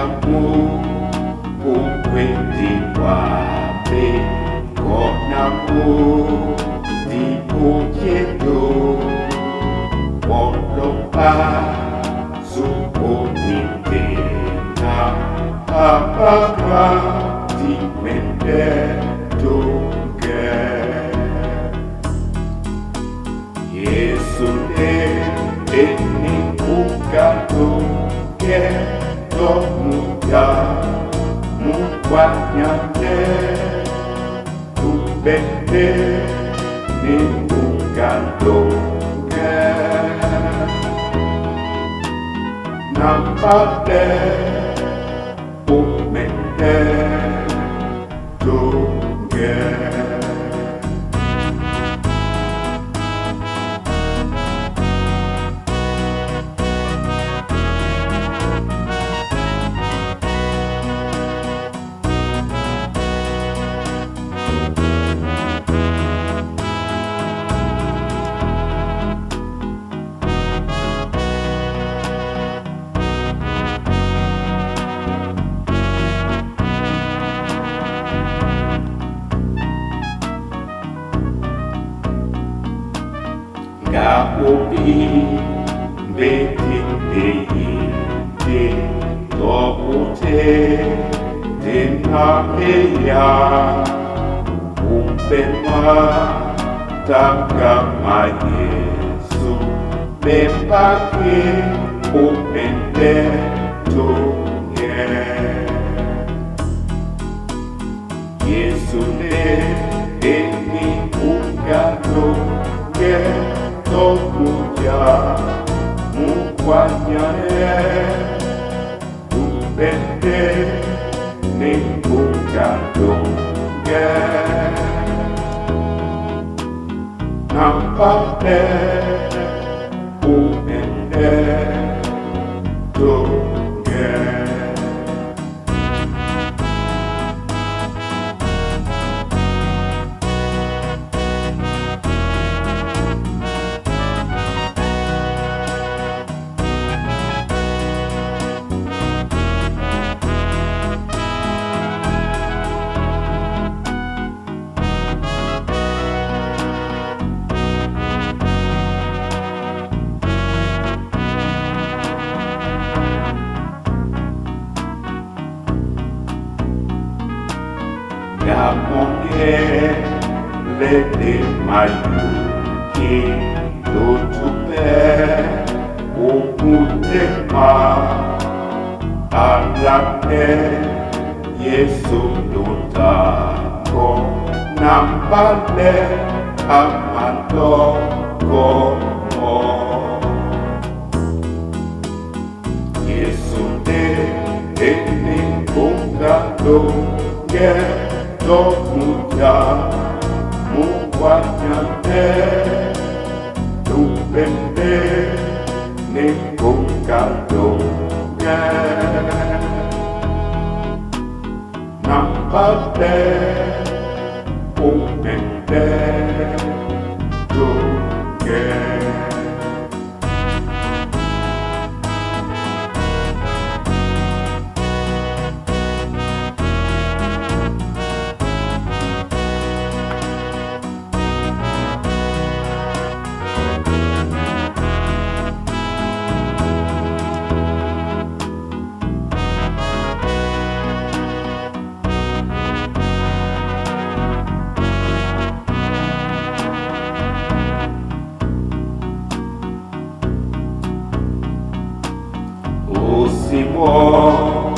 mu ukweti wape kona mu di ujedo wolopa suponite na apakra di mende toge Yesu eni ukato ke muda mukwanyane kubende ni ukadoge nampate umende doge Gaobi beti de tote de na eya upema takama Yesu bepake upende toge Yesu eni ukadoge Tokuja mukwanyane ubende ni ukadoge nampate ubende doge Yamonge lete mayuki lotupe okutema alate Yesu lutako nambale amadoko Yesu eni ungadoge Tokuja mukwanyane tupende ni ukadoge nampate umende doge Osimo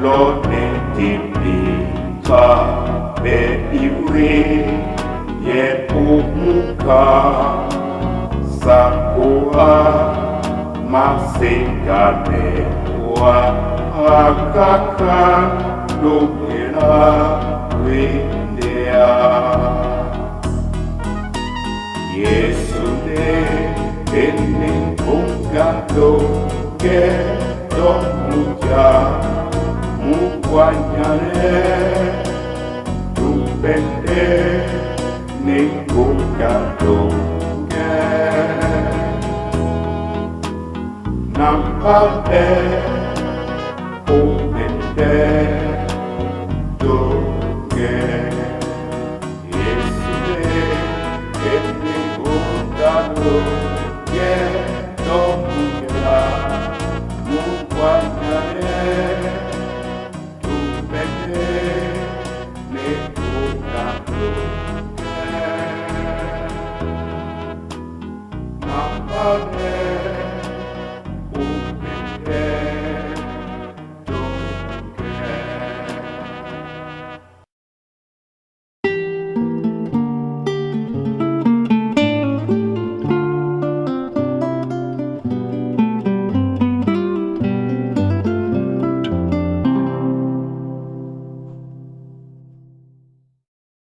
lone tipika be iwe ye umuka sakua masengane wa akaka lukira windea Yesu eni ukadoge Tokuja mukwanyane tupende ni ukadoge nampate umende donge Yesu ne enne gondalo